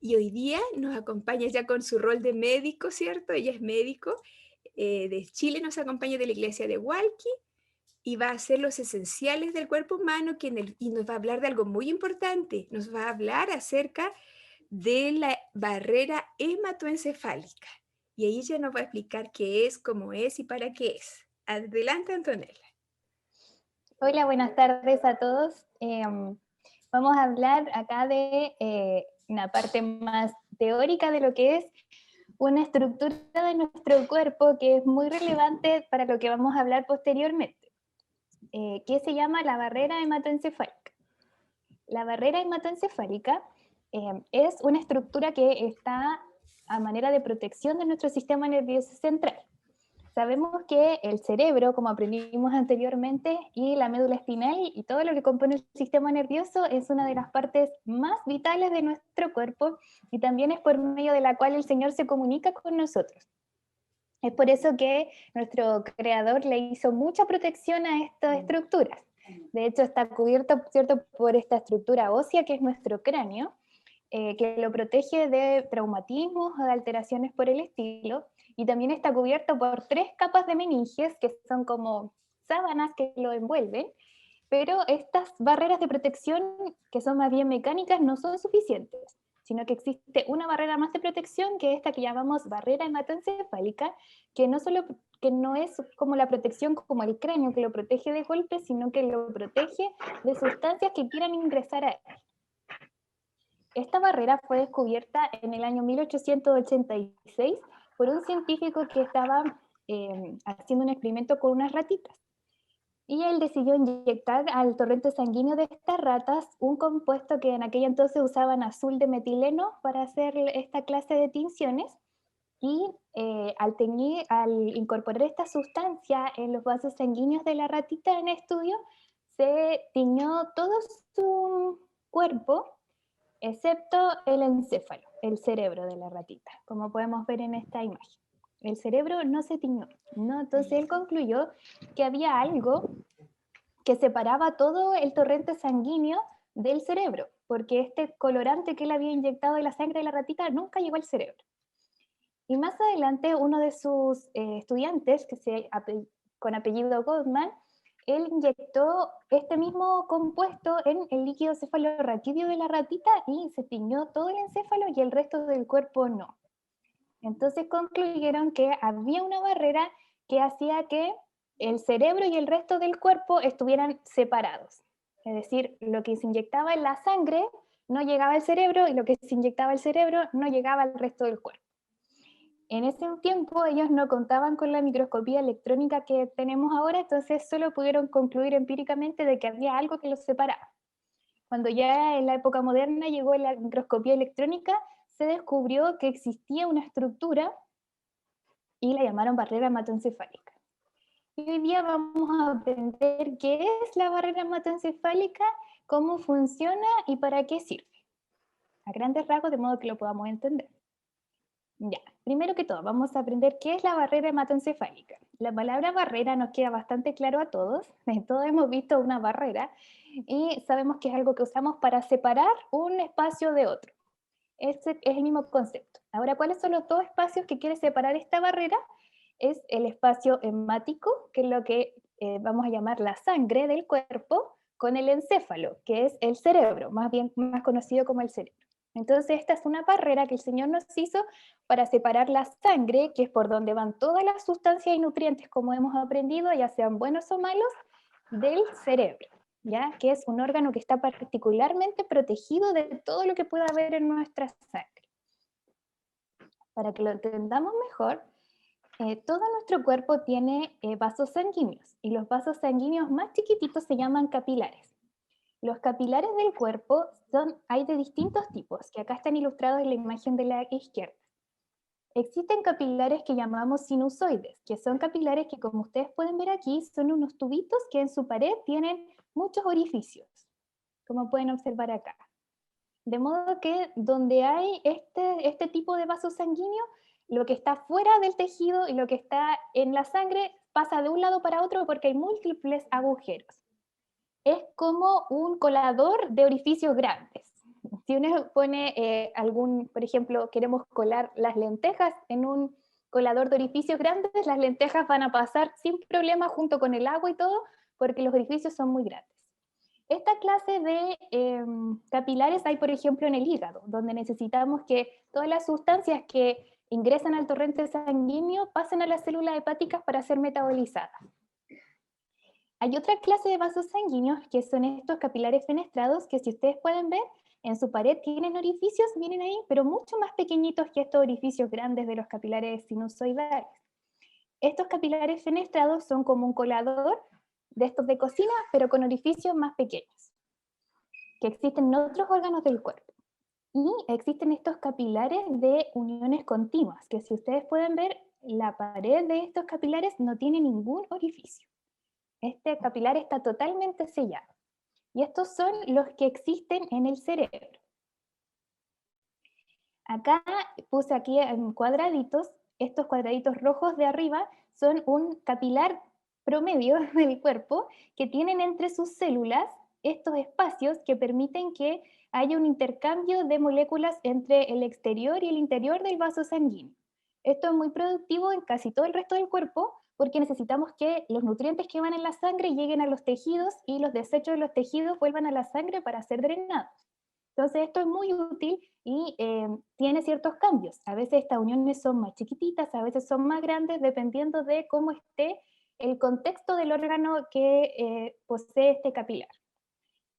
y hoy día nos acompaña ya con su rol de médico, ¿cierto? Ella es médico, de Chile, nos acompaña de la iglesia de Hualqui y va a hacer los esenciales del cuerpo humano y nos va a hablar de algo muy importante, nos va a hablar acerca de la barrera hematoencefálica. Y ahí ella nos va a explicar qué es, cómo es y para qué es. Adelante, Antonella. Hola, buenas tardes a todos. Vamos a hablar acá de una parte más teórica de lo que es una estructura de nuestro cuerpo que es muy relevante para lo que vamos a hablar posteriormente, que se llama la barrera hematoencefálica. La barrera hematoencefálica es una estructura que está a manera de protección de nuestro sistema nervioso central. Sabemos que el cerebro, como aprendimos anteriormente, y la médula espinal y todo lo que compone el sistema nervioso es una de las partes más vitales de nuestro cuerpo y también es por medio de la cual el Señor se comunica con nosotros. Es por eso que nuestro creador le hizo mucha protección a estas estructuras. De hecho, está cubierto, ¿cierto?, por esta estructura ósea que es nuestro cráneo, que lo protege de traumatismos o de alteraciones por el estilo, y también está cubierto por 3 capas de meninges, que son como sábanas que lo envuelven, pero estas barreras de protección, que son más bien mecánicas, no son suficientes, sino que existe una barrera más de protección, que es esta que llamamos barrera hematoencefálica, que no es como la protección como el cráneo que lo protege de golpes, sino que lo protege de sustancias que quieran ingresar a él. Esta barrera fue descubierta en el año 1886 por un científico que estaba haciendo un experimento con unas ratitas. Y él decidió inyectar al torrente sanguíneo de estas ratas un compuesto que en aquel entonces usaban azul de metileno para hacer esta clase de tinciones. Y al incorporar esta sustancia en los vasos sanguíneos de la ratita en estudio, se tiñó todo su cuerpo excepto el encéfalo, el cerebro de la ratita, como podemos ver en esta imagen. El cerebro no se tiñó, ¿no? Entonces él concluyó que había algo que separaba todo el torrente sanguíneo del cerebro, porque este colorante que él había inyectado en la sangre de la ratita nunca llegó al cerebro. Y más adelante uno de sus estudiantes, con apellido Goldman, él inyectó este mismo compuesto en el líquido cefalorraquídeo de la ratita y se tiñó todo el encéfalo y el resto del cuerpo no. Entonces concluyeron que había una barrera que hacía que el cerebro y el resto del cuerpo estuvieran separados. Es decir, lo que se inyectaba en la sangre no llegaba al cerebro y lo que se inyectaba al cerebro no llegaba al resto del cuerpo. En ese tiempo ellos no contaban con la microscopía electrónica que tenemos ahora, entonces solo pudieron concluir empíricamente de que había algo que los separaba. Cuando ya en la época moderna llegó la microscopía electrónica, se descubrió que existía una estructura y la llamaron barrera hematoencefálica. Y hoy día vamos a aprender qué es la barrera hematoencefálica, cómo funciona y para qué sirve. A grandes rasgos, de modo que lo podamos entender. Ya, primero que todo, vamos a aprender qué es la barrera hematoencefálica. La palabra barrera nos queda bastante claro a todos, todos hemos visto una barrera y sabemos que es algo que usamos para separar un espacio de otro. Ese es el mismo concepto. Ahora, ¿cuáles son los dos espacios que quiere separar esta barrera? Es el espacio hemático, que es lo que vamos a llamar la sangre del cuerpo, con el encéfalo, que es el cerebro, más bien más conocido como el cerebro. Entonces, esta es una barrera que el Señor nos hizo para separar la sangre, que es por donde van todas las sustancias y nutrientes, como hemos aprendido, ya sean buenos o malos, del cerebro, ¿ya? Que es un órgano que está particularmente protegido de todo lo que pueda haber en nuestra sangre. Para que lo entendamos mejor, todo nuestro cuerpo tiene vasos sanguíneos, y los vasos sanguíneos más chiquititos se llaman capilares. Los capilares del cuerpo hay de distintos tipos, que acá están ilustrados en la imagen de la izquierda. Existen capilares que llamamos sinusoides, que son capilares que, como ustedes pueden ver aquí, son unos tubitos que en su pared tienen muchos orificios, como pueden observar acá. De modo que donde hay este tipo de vaso sanguíneo, lo que está fuera del tejido y lo que está en la sangre pasa de un lado para otro porque hay múltiples agujeros. Es como un colador de orificios grandes. Si uno pone por ejemplo, queremos colar las lentejas en un colador de orificios grandes, las lentejas van a pasar sin problema junto con el agua y todo, porque los orificios son muy grandes. Esta clase de capilares hay, por ejemplo, en el hígado, donde necesitamos que todas las sustancias que ingresan al torrente sanguíneo pasen a las células hepáticas para ser metabolizadas. Hay otra clase de vasos sanguíneos que son estos capilares fenestrados, que si ustedes pueden ver, en su pared tienen orificios, miren ahí, pero mucho más pequeñitos que estos orificios grandes de los capilares sinusoidales. Estos capilares fenestrados son como un colador de estos de cocina, pero con orificios más pequeños, que existen en otros órganos del cuerpo. Y existen estos capilares de uniones continuas, que si ustedes pueden ver, la pared de estos capilares no tiene ningún orificio. Este capilar está totalmente sellado. Y estos son los que existen en el cerebro. Acá puse aquí en cuadraditos, estos cuadraditos rojos de arriba son un capilar promedio del cuerpo que tienen entre sus células estos espacios que permiten que haya un intercambio de moléculas entre el exterior y el interior del vaso sanguíneo. Esto es muy productivo en casi todo el resto del cuerpo porque necesitamos que los nutrientes que van en la sangre lleguen a los tejidos y los desechos de los tejidos vuelvan a la sangre para ser drenados. Entonces esto es muy útil y tiene ciertos cambios. A veces estas uniones son más chiquititas, a veces son más grandes, dependiendo de cómo esté el contexto del órgano que posee este capilar.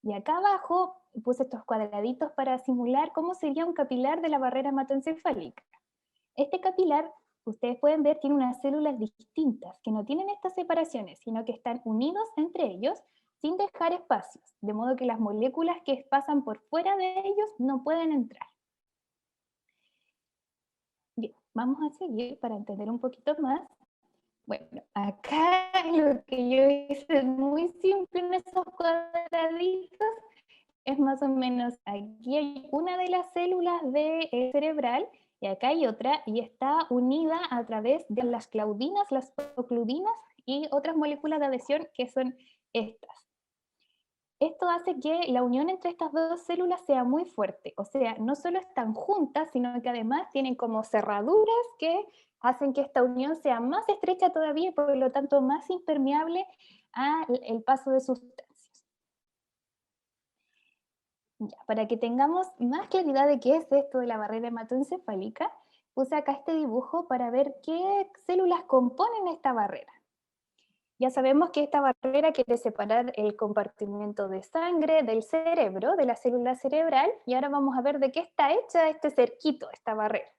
Y acá abajo puse estos cuadraditos para simular cómo sería un capilar de la barrera hematoencefálica. Este capilar, ustedes pueden ver, tiene unas células distintas, que no tienen estas separaciones, sino que están unidos entre ellos, sin dejar espacios, de modo que las moléculas que pasan por fuera de ellos no pueden entrar. Bien, vamos a seguir para entender un poquito más. Bueno, acá lo que yo hice es muy simple en esos cuadraditos, es más o menos, aquí hay una de las células cerebral, y acá hay otra, y está unida a través de las claudinas, las ocludinas, y otras moléculas de adhesión que son estas. Esto hace que la unión entre estas dos células sea muy fuerte, o sea, no solo están juntas, sino que además tienen como cerraduras que hacen que esta unión sea más estrecha todavía y por lo tanto más impermeable al paso de sustancias. Ya, para que tengamos más claridad de qué es esto de la barrera hematoencefálica, puse acá este dibujo para ver qué células componen esta barrera. Ya sabemos que esta barrera quiere separar el compartimiento de sangre del cerebro, de la célula cerebral, y ahora vamos a ver de qué está hecha este cerquito, esta barrera.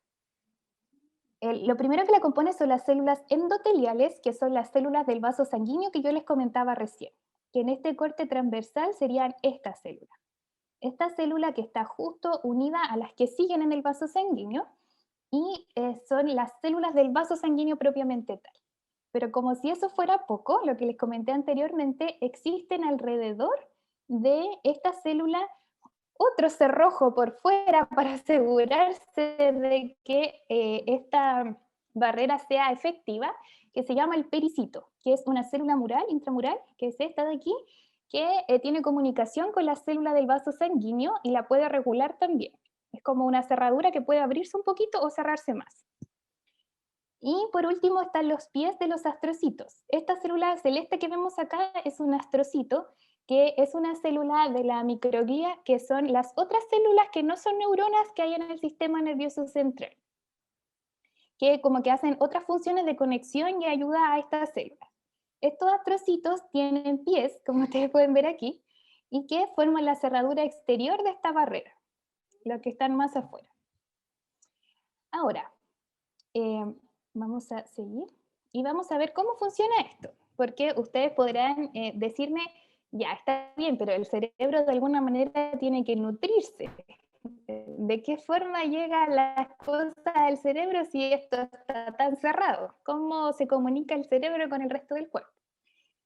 Lo primero que la compone son las células endoteliales, que son las células del vaso sanguíneo que yo les comentaba recién, que en este corte transversal serían estas células. Esta célula que está justo unida a las que siguen en el vaso sanguíneo, y son las células del vaso sanguíneo propiamente tal. Pero como si eso fuera poco, lo que les comenté anteriormente, existen alrededor de esta célula otro cerrojo por fuera para asegurarse de que esta barrera sea efectiva, que se llama el pericito, que es una célula mural, intramural, que es esta de aquí, que tiene comunicación con la célula del vaso sanguíneo y la puede regular también. Es como una cerradura que puede abrirse un poquito o cerrarse más. Y por último están los pies de los astrocitos. Esta célula celeste que vemos acá es un astrocito, que es una célula de la microglía, que son las otras células que no son neuronas que hay en el sistema nervioso central, que como que hacen otras funciones de conexión y ayuda a estas células. Estos astrocitos tienen pies, como ustedes pueden ver aquí, y que forman la cerradura exterior de esta barrera, los que están más afuera. Ahora, vamos a seguir y vamos a ver cómo funciona esto, porque ustedes podrán decirme, ya está bien, pero el cerebro de alguna manera tiene que nutrirse. ¿De qué forma llegan las cosas al cerebro si esto está tan cerrado? ¿Cómo se comunica el cerebro con el resto del cuerpo?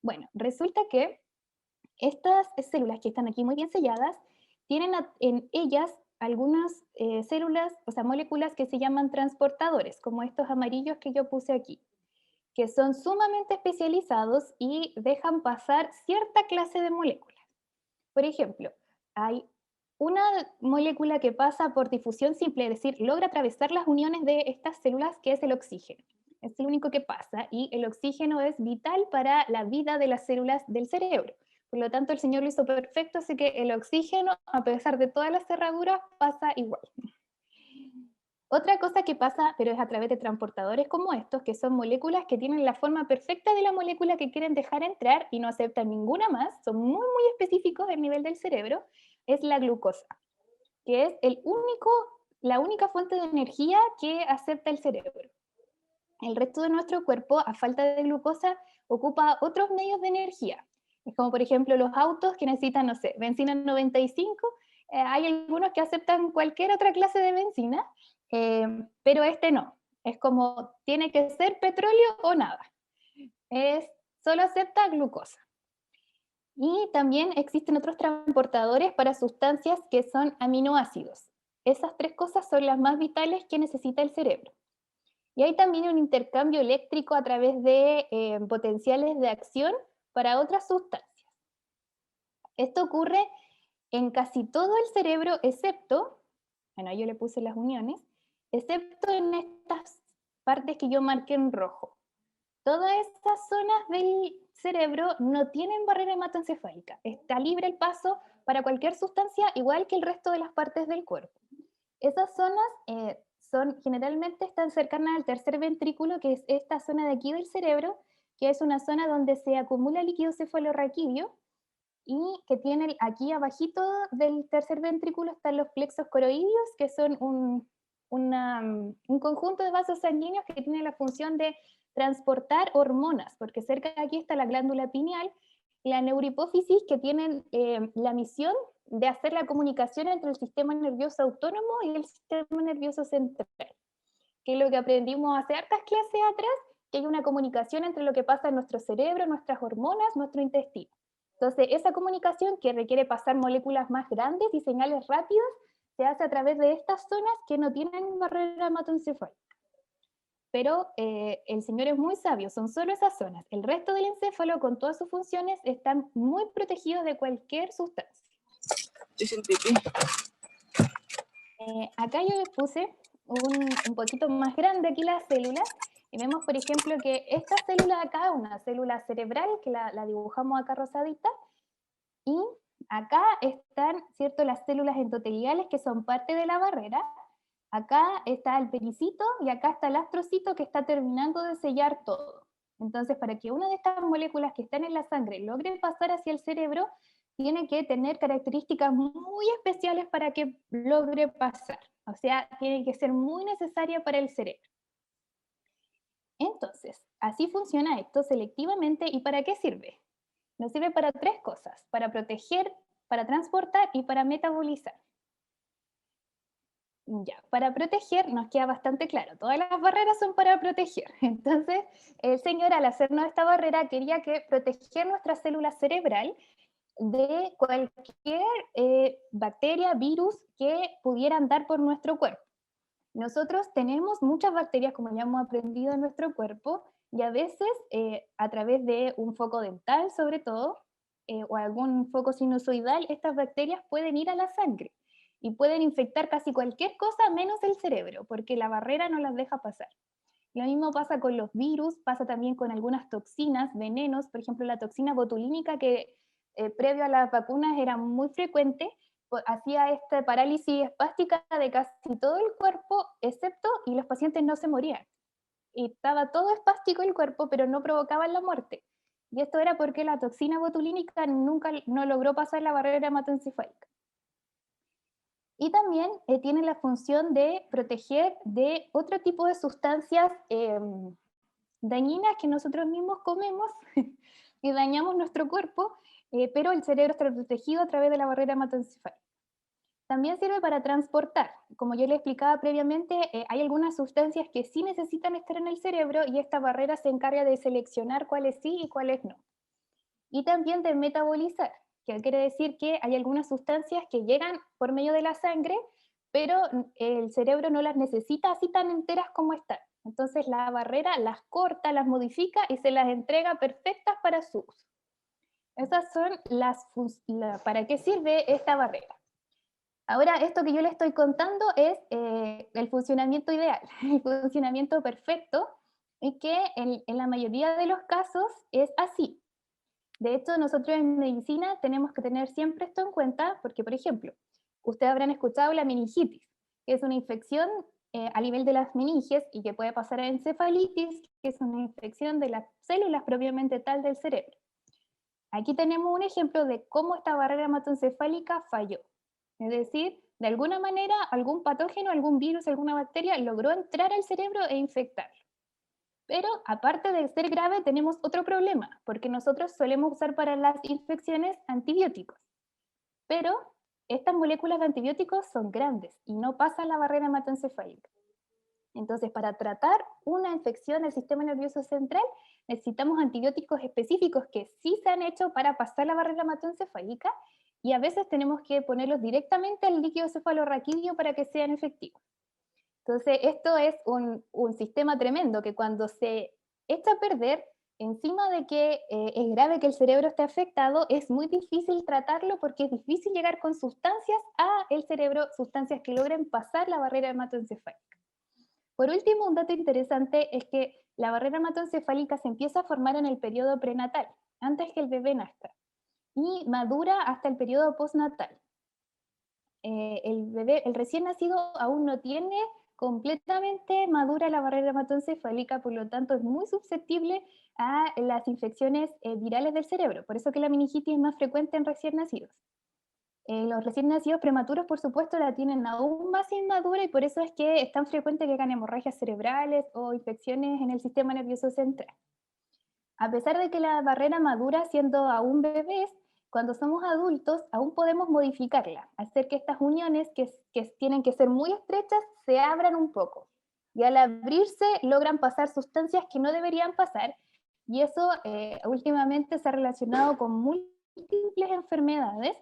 Bueno, resulta que estas células que están aquí muy bien selladas, tienen en ellas algunas células, o sea, moléculas que se llaman transportadores, como estos amarillos que yo puse aquí, que son sumamente especializados y dejan pasar cierta clase de moléculas. Por ejemplo, hay una molécula que pasa por difusión simple, es decir, logra atravesar las uniones de estas células, que es el oxígeno. Es el único que pasa, y el oxígeno es vital para la vida de las células del cerebro. Por lo tanto, el Señor lo hizo perfecto, así que el oxígeno, a pesar de todas las cerraduras, pasa igual. Otra cosa que pasa, pero es a través de transportadores como estos, que son moléculas que tienen la forma perfecta de la molécula que quieren dejar entrar y no aceptan ninguna más, son muy, muy específicos a nivel del cerebro, es la glucosa, que es la única fuente de energía que acepta el cerebro. El resto de nuestro cuerpo, a falta de glucosa, ocupa otros medios de energía. Es como, por ejemplo, los autos que necesitan, no sé, benzina 95. Hay algunos que aceptan cualquier otra clase de benzina, pero este no. Es como, tiene que ser petróleo o nada. Solo acepta glucosa. Y también existen otros transportadores para sustancias que son aminoácidos. Esas tres cosas son las más vitales que necesita el cerebro. Y hay también un intercambio eléctrico a través de potenciales de acción para otras sustancias. Esto ocurre en casi todo el cerebro, excepto, bueno, yo le puse las uniones, excepto en estas partes que yo marqué en rojo. Todas estas zonas del cerebro no tienen barrera hematoencefálica. Está libre el paso para cualquier sustancia, igual que el resto de las partes del cuerpo. Esas zonas generalmente están cercanas al tercer ventrículo, que es esta zona de aquí del cerebro, que es una zona donde se acumula líquido cefalorraquídeo, y que tiene aquí abajito del tercer ventrículo están los plexos coroideos, que son un conjunto de vasos sanguíneos que tiene la función de transportar hormonas, porque cerca de aquí está la glándula pineal y la neurohipófisis, que tienen la misión de hacer la comunicación entre el sistema nervioso autónomo y el sistema nervioso central, que es lo que aprendimos hace hartas clases atrás, que hay una comunicación entre lo que pasa en nuestro cerebro, nuestras hormonas, nuestro intestino. Entonces, esa comunicación, que requiere pasar moléculas más grandes y señales rápidas, se hace a través de estas zonas que no tienen barrera hematoencefálica. Pero el Señor es muy sabio, son solo esas zonas. El resto del encéfalo, con todas sus funciones, están muy protegidos de cualquier sustancia. Acá yo les puse un poquito más grande aquí las células, y vemos, por ejemplo, que esta célula de acá, una célula cerebral, que la dibujamos acá rosadita, y acá están, ¿cierto?, las células endoteliales, que son parte de la barrera. Acá está el pericito y acá está el astrocito, que está terminando de sellar todo. Entonces, para que una de estas moléculas que están en la sangre logre pasar hacia el cerebro, tiene que tener características muy especiales para que logre pasar. O sea, tiene que ser muy necesaria para el cerebro. Entonces, así funciona esto selectivamente. ¿Y para qué sirve? Nos sirve para tres cosas: para proteger, para transportar y para metabolizar. Ya, para proteger nos queda bastante claro, todas las barreras son para proteger. Entonces, el Señor, al hacernos esta barrera, quería que proteger nuestra célula cerebral de cualquier bacteria, virus que pudiera andar por nuestro cuerpo. Nosotros tenemos muchas bacterias, como ya hemos aprendido, en nuestro cuerpo, y a veces a través de un foco dental, sobre todo, o algún foco sinusoidal, estas bacterias pueden ir a la sangre y pueden infectar casi cualquier cosa menos el cerebro, porque la barrera no las deja pasar. Lo mismo pasa con los virus, pasa también con algunas toxinas, venenos, por ejemplo la toxina botulínica, que previo a las vacunas era muy frecuente, hacía esta parálisis espástica de casi todo el cuerpo, excepto, y los pacientes no se morían. Y estaba todo espástico el cuerpo, pero no provocaban la muerte. Y esto era porque la toxina botulínica nunca no logró pasar la barrera hematoencefálica. Y también tiene la función de proteger de otro tipo de sustancias dañinas que nosotros mismos comemos y dañamos nuestro cuerpo, pero el cerebro está protegido a través de la barrera hematoencefálica. También sirve para transportar. Como yo le explicaba previamente, hay algunas sustancias que sí necesitan estar en el cerebro, y esta barrera se encarga de seleccionar cuáles sí y cuáles no. Y también de metabolizar, que quiere decir que hay algunas sustancias que llegan por medio de la sangre, pero el cerebro no las necesita así tan enteras como están. Entonces la barrera las corta, las modifica y se las entrega perfectas para su uso. Esas son para qué sirve esta barrera. Ahora, esto que yo le estoy contando es el funcionamiento ideal, el funcionamiento perfecto, y que en la mayoría de los casos es así. De hecho, nosotros en medicina tenemos que tener siempre esto en cuenta, porque, por ejemplo, ustedes habrán escuchado la meningitis, que es una infección a nivel de las meninges y que puede pasar a encefalitis, que es una infección de las células propiamente tal del cerebro. Aquí tenemos un ejemplo de cómo esta barrera hematoencefálica falló. Es decir, de alguna manera algún patógeno, algún virus, alguna bacteria logró entrar al cerebro e infectarlo. Pero aparte de ser grave, tenemos otro problema, porque nosotros solemos usar para las infecciones antibióticos. Pero estas moléculas de antibióticos son grandes y no pasan la barrera hematoencefálica. Entonces, para tratar una infección del sistema nervioso central, necesitamos antibióticos específicos que sí se han hecho para pasar la barrera hematoencefálica y a veces tenemos que ponerlos directamente al líquido cefalorraquídeo para que sean efectivos. Entonces, esto es un sistema tremendo que cuando se echa a perder, encima de que es grave que el cerebro esté afectado, es muy difícil tratarlo porque es difícil llegar con sustancias a el cerebro, sustancias que logren pasar la barrera hematoencefálica. Por último, un dato interesante es que la barrera hematoencefálica se empieza a formar en el periodo prenatal, antes que el bebé nazca, y madura hasta el periodo postnatal. El recién nacido aún no tiene completamente madura la barrera hematoencefálica, por lo tanto es muy susceptible a las infecciones virales del cerebro. Por eso que la meningitis es más frecuente en recién nacidos. Los recién nacidos prematuros, por supuesto, la tienen aún más inmadura y por eso es que es tan frecuente que hagan hemorragias cerebrales o infecciones en el sistema nervioso central. A pesar de que la barrera madura siendo aún bebés, cuando somos adultos aún podemos modificarla, hacer que estas uniones que tienen que ser muy estrechas se abran un poco. Y al abrirse logran pasar sustancias que no deberían pasar y eso últimamente se ha relacionado con múltiples enfermedades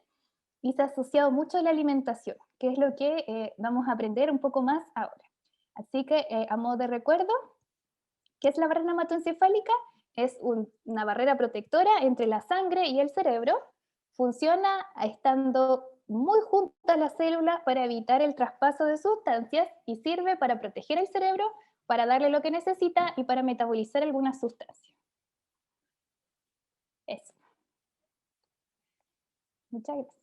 y se ha asociado mucho a la alimentación, que es lo que vamos a aprender un poco más ahora. Así que, a modo de recuerdo, ¿qué es la barrera hematoencefálica? Es una barrera protectora entre la sangre y el cerebro. Funciona estando muy juntas las células para evitar el traspaso de sustancias y sirve para proteger el cerebro, para darle lo que necesita y para metabolizar algunas sustancias. Eso. Muchas gracias.